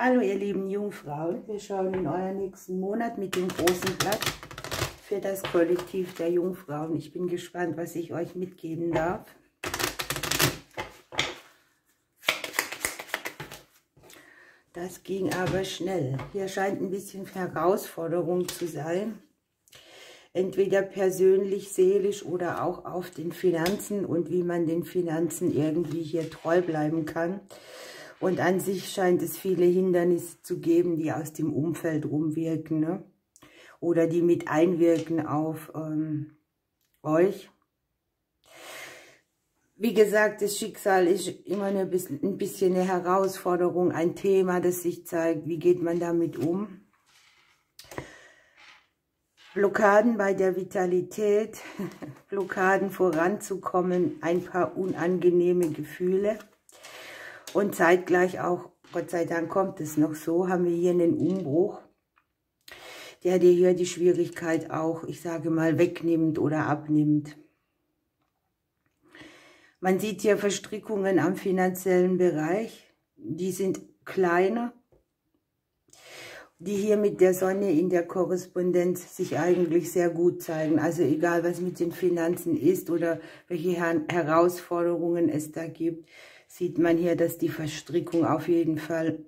Hallo ihr lieben Jungfrauen, wir schauen in euren nächsten Monat mit dem großen Blatt für das Kollektiv der Jungfrauen. Ich bin gespannt, was ich euch mitgeben darf. Das ging aber schnell. Hier scheint ein bisschen Herausforderung zu sein. Entweder persönlich, seelisch oder auch auf den Finanzen und wie man den Finanzen irgendwie hier treu bleiben kann. Und an sich scheint es viele Hindernisse zu geben, die aus dem Umfeld rumwirken, ne? Oder die mit einwirken auf euch. Wie gesagt, das Schicksal ist immer ein bisschen eine Herausforderung, ein Thema, das sich zeigt, wie geht man damit um. Blockaden bei der Vitalität, Blockaden voranzukommen, ein paar unangenehme Gefühle. Und zeitgleich auch, Gott sei Dank kommt es noch so, haben wir hier einen Umbruch, der dir hier die Schwierigkeit auch, ich sage mal, wegnimmt oder abnimmt. Man sieht hier Verstrickungen am finanziellen Bereich, die sind kleiner, die hier mit der Sonne in der Korrespondenz sich eigentlich sehr gut zeigen. Also egal, was mit den Finanzen ist oder welche Herausforderungen es da gibt, sieht man hier, dass die Verstrickung auf jeden Fall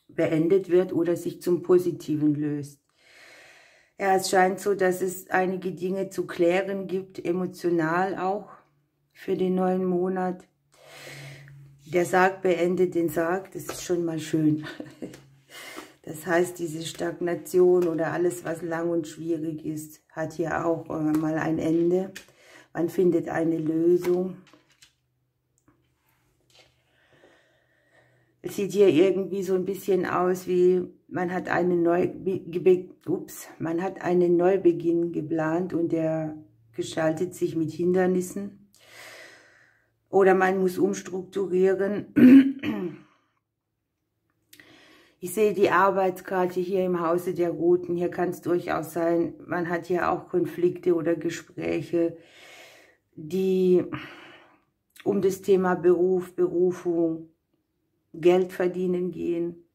beendet wird oder sich zum Positiven löst. Ja, es scheint so, dass es einige Dinge zu klären gibt, emotional auch, für den neuen Monat. Der Sarg beendet den Sarg, das ist schon mal schön. Das heißt, diese Stagnation oder alles, was lang und schwierig ist, hat hier auch mal ein Ende. Man findet eine Lösung. Es sieht hier irgendwie so ein bisschen aus, wie man hat einen Neubeginn geplant und der gestaltet sich mit Hindernissen. Oder man muss umstrukturieren. Ich sehe die Arbeitskarte hier im Hause der Roten. Hier kann es durchaus sein, man hat hier auch Konflikte oder Gespräche, die um das Thema Beruf, Berufung, Geld verdienen gehen.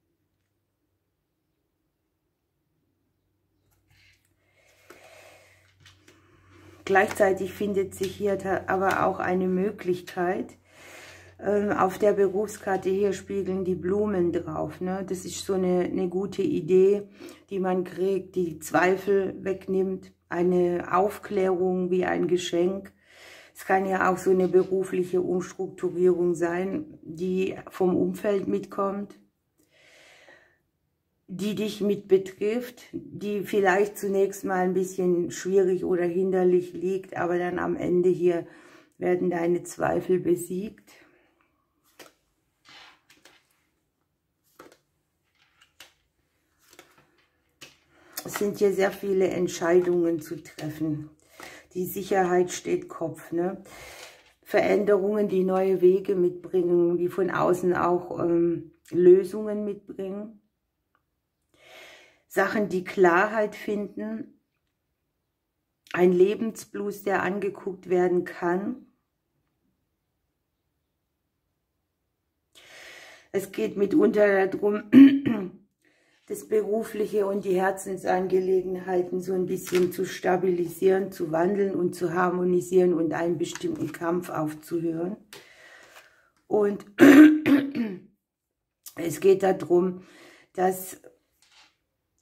Gleichzeitig findet sich hier aber auch eine Möglichkeit. Auf der Berufskarte hier spiegeln die Blumen drauf, ne? Das ist so eine gute Idee, die man kriegt, die Zweifel wegnimmt. Eine Aufklärung wie ein Geschenk. Es kann ja auch so eine berufliche Umstrukturierung sein, die vom Umfeld mitkommt, die dich mit betrifft, die vielleicht zunächst mal ein bisschen schwierig oder hinderlich liegt, aber dann am Ende hier werden deine Zweifel besiegt. Es sind hier sehr viele Entscheidungen zu treffen. Die Sicherheit steht Kopf, ne? Veränderungen, die neue Wege mitbringen, die von außen auch Lösungen mitbringen. Sachen, die Klarheit finden. Ein Lebensblues, der angeguckt werden kann. Es geht mitunter darum, das Berufliche und die Herzensangelegenheiten so ein bisschen zu stabilisieren, zu wandeln und zu harmonisieren und einen bestimmten Kampf aufzuhören. Und es geht darum, dass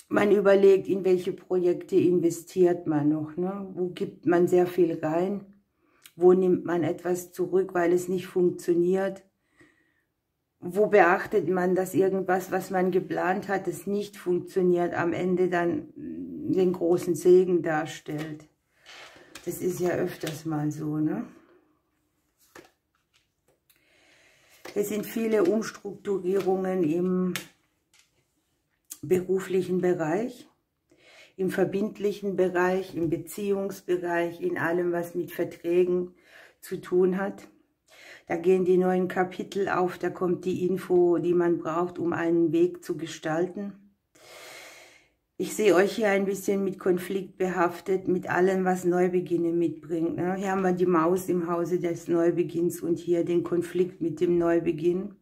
man überlegt, in welche Projekte investiert man noch, ne? Wo gibt man sehr viel rein, wo nimmt man etwas zurück, weil es nicht funktioniert. Wo beachtet man, dass irgendwas, was man geplant hat, es nicht funktioniert, am Ende dann den großen Segen darstellt? Das ist ja öfters mal so, ne? Es sind viele Umstrukturierungen im beruflichen Bereich, im verbindlichen Bereich, im Beziehungsbereich, in allem, was mit Verträgen zu tun hat. Da gehen die neuen Kapitel auf, da kommt die Info, die man braucht, um einen Weg zu gestalten. Ich sehe euch hier ein bisschen mit Konflikt behaftet, mit allem, was Neubeginne mitbringt, ne? Hier haben wir die Maus im Hause des Neubeginns und hier den Konflikt mit dem Neubeginn.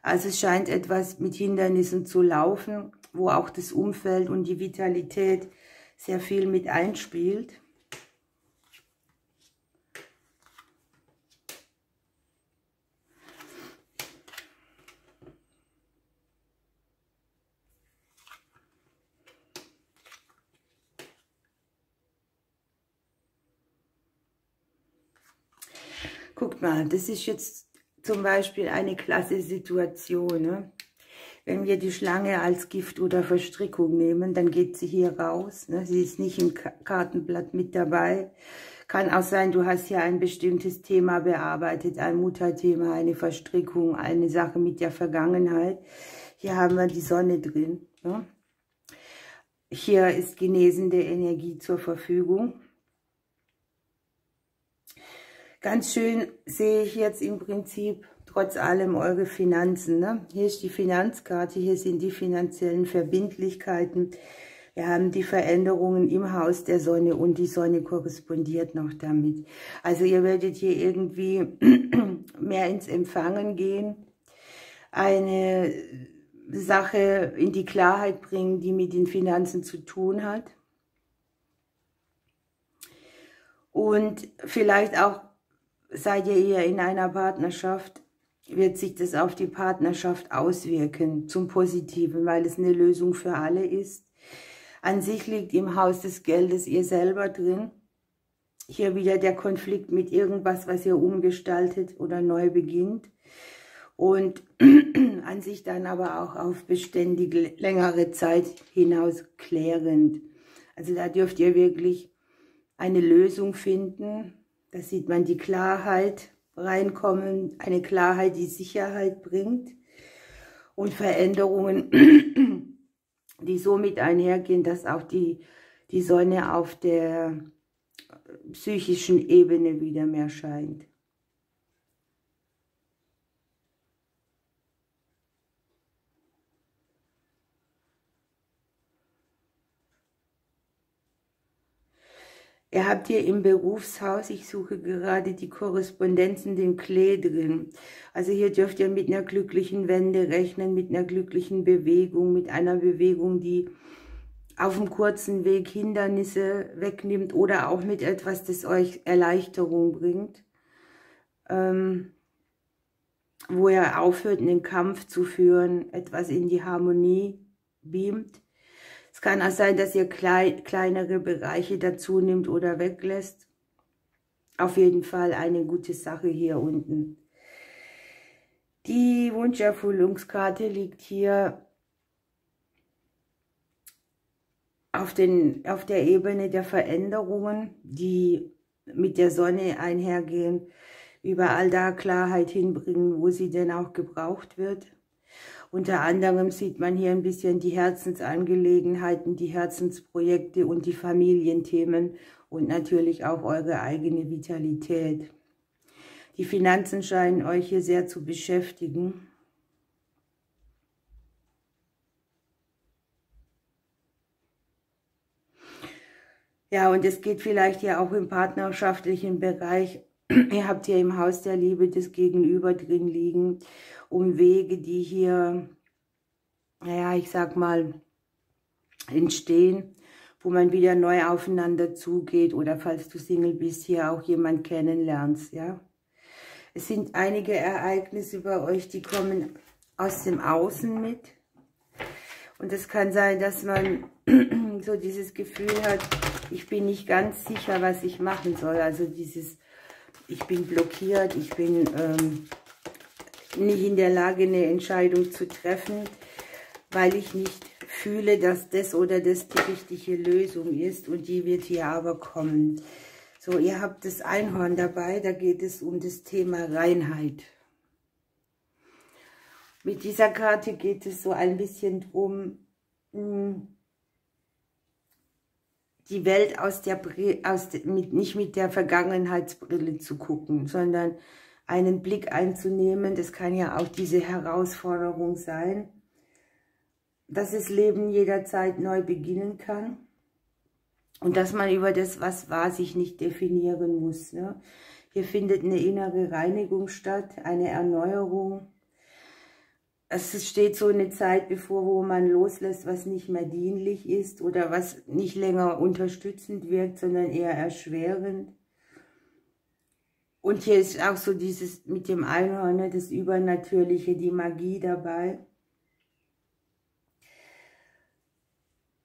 Also es scheint etwas mit Hindernissen zu laufen, wo auch das Umfeld und die Vitalität sehr viel mit einspielt. Guckt mal, das ist jetzt zum Beispiel eine klasse Situation, ne? Wenn wir die Schlange als Gift oder Verstrickung nehmen, dann geht sie hier raus. Ne? Sie ist nicht im Kartenblatt mit dabei. Kann auch sein, du hast hier ein bestimmtes Thema bearbeitet, ein Mutterthema, eine Verstrickung, eine Sache mit der Vergangenheit. Hier haben wir die Sonne drin. Ne? Hier ist genesende Energie zur Verfügung. Ganz schön sehe ich jetzt im Prinzip trotz allem eure Finanzen. Ne? Hier ist die Finanzkarte, hier sind die finanziellen Verbindlichkeiten. Wir haben die Veränderungen im Haus der Sonne und die Sonne korrespondiert noch damit. Also ihr werdet hier irgendwie mehr ins Empfangen gehen, eine Sache in die Klarheit bringen, die mit den Finanzen zu tun hat. Und vielleicht auch seid ihr eher in einer Partnerschaft, wird sich das auf die Partnerschaft auswirken, zum Positiven, weil es eine Lösung für alle ist. An sich liegt im Haus des Geldes ihr selber drin. Hier wieder der Konflikt mit irgendwas, was ihr umgestaltet oder neu beginnt. Und an sich dann aber auch auf beständige, längere Zeit hinaus klärend. Also da dürft ihr wirklich eine Lösung finden. Da sieht man die Klarheit reinkommen, eine Klarheit, die Sicherheit bringt und Veränderungen, die so mit einhergehen, dass auch die Sonne auf der psychischen Ebene wieder mehr scheint. Ihr habt hier im Berufshaus, ich suche gerade die Korrespondenzen, den Klee drin. Also hier dürft ihr mit einer glücklichen Wende rechnen, mit einer glücklichen Bewegung, mit einer Bewegung, die auf dem kurzen Weg Hindernisse wegnimmt oder auch mit etwas, das euch Erleichterung bringt. Wo ihr aufhört, einen Kampf zu führen, etwas in die Harmonie beamt. Es kann auch sein, dass ihr kleinere Bereiche dazu nimmt oder weglässt. Auf jeden Fall eine gute Sache hier unten. Die Wunscherfüllungskarte liegt hier auf der Ebene der Veränderungen, die mit der Sonne einhergehen, überall da Klarheit hinbringen, wo sie denn auch gebraucht wird. Unter anderem sieht man hier ein bisschen die Herzensangelegenheiten, die Herzensprojekte und die Familienthemen und natürlich auch eure eigene Vitalität. Die Finanzen scheinen euch hier sehr zu beschäftigen. Ja, und es geht vielleicht ja auch im partnerschaftlichen Bereich. Ihr habt hier im Haus der Liebe das Gegenüber drin liegen, um Wege, die hier, naja, ich sag mal, entstehen, wo man wieder neu aufeinander zugeht oder falls du Single bist, hier auch jemand kennenlernst, ja. Es sind einige Ereignisse bei euch, die kommen aus dem Außen mit. Und es kann sein, dass man so dieses Gefühl hat, ich bin nicht ganz sicher, was ich machen soll. Also dieses, ich bin blockiert, ich bin nicht in der Lage, eine Entscheidung zu treffen, weil ich nicht fühle, dass das oder das die richtige Lösung ist. Und die wird hier aber kommen. So, ihr habt das Einhorn dabei, da geht es um das Thema Reinheit. Mit dieser Karte geht es so ein bisschen drum, die Welt nicht mit der Vergangenheitsbrille zu gucken, sondern einen Blick einzunehmen. Das kann ja auch diese Herausforderung sein, dass das Leben jederzeit neu beginnen kann und dass man über das, was war, sich nicht definieren muss. Ne? Hier findet eine innere Reinigung statt, eine Erneuerung. es steht so eine Zeit bevor, wo man loslässt, was nicht mehr dienlich ist oder was nicht länger unterstützend wirkt, sondern eher erschwerend. Und hier ist auch so dieses mit dem Einhorn, ne, das Übernatürliche, die Magie dabei.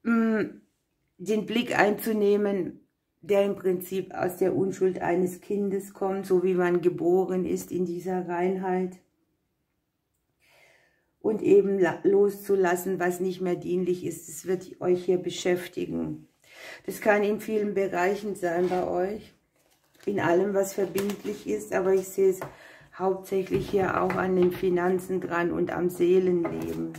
Den Blick einzunehmen, der im Prinzip aus der Unschuld eines Kindes kommt, so wie man geboren ist in dieser Reinheit. Und eben loszulassen, was nicht mehr dienlich ist. Das wird euch hier beschäftigen. Das kann in vielen Bereichen sein bei euch, in allem, was verbindlich ist, aber ich sehe es hauptsächlich hier auch an den Finanzen dran und am Seelenleben.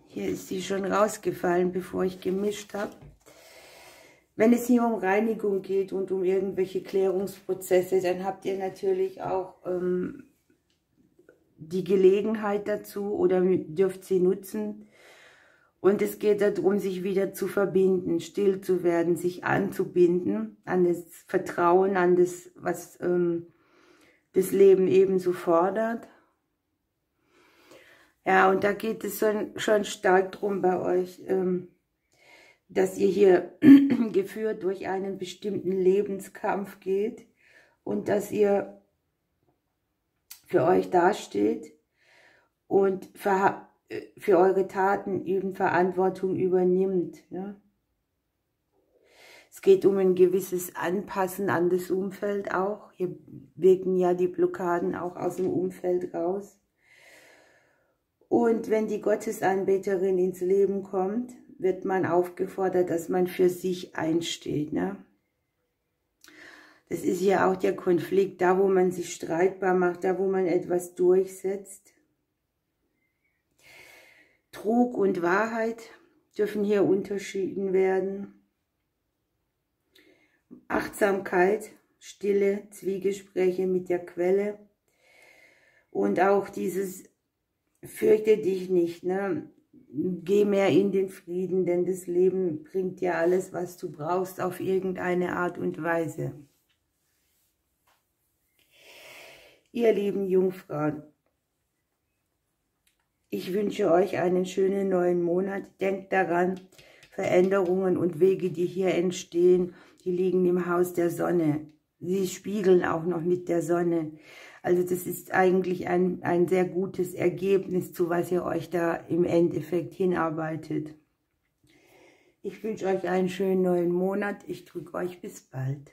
Hier ist sie schon rausgefallen, bevor ich gemischt habe. Wenn es hier um Reinigung geht und um irgendwelche Klärungsprozesse, dann habt ihr natürlich auch die Gelegenheit dazu oder dürft sie nutzen. Und es geht darum, sich wieder zu verbinden, still zu werden, sich anzubinden an das Vertrauen, an das, was das Leben ebenso fordert. Ja, und da geht es schon stark drum bei euch, dass ihr hier geführt durch einen bestimmten Lebenskampf geht und dass ihr für euch dasteht und für eure Taten eben Verantwortung übernimmt. Ja? Es geht um ein gewisses Anpassen an das Umfeld auch. Hier wirken ja die Blockaden auch aus dem Umfeld raus. Und wenn die Gottesanbeterin ins Leben kommt, wird man aufgefordert, dass man für sich einsteht. Ne? Das ist ja auch der Konflikt, da wo man sich streitbar macht, da wo man etwas durchsetzt. Trug und Wahrheit dürfen hier unterschieden werden. Achtsamkeit, Stille, Zwiegespräche mit der Quelle und auch dieses fürchte dich nicht, ne? Geh mehr in den Frieden, denn das Leben bringt dir alles, was du brauchst, auf irgendeine Art und Weise. Ihr lieben Jungfrauen, ich wünsche euch einen schönen neuen Monat. Denkt daran, Veränderungen und Wege, die hier entstehen, die liegen im Haus der Sonne. Sie spiegeln auch noch mit der Sonne. Also das ist eigentlich ein sehr gutes Ergebnis, zu was ihr euch da im Endeffekt hinarbeitet. Ich wünsche euch einen schönen neuen Monat. Ich drücke euch bis bald.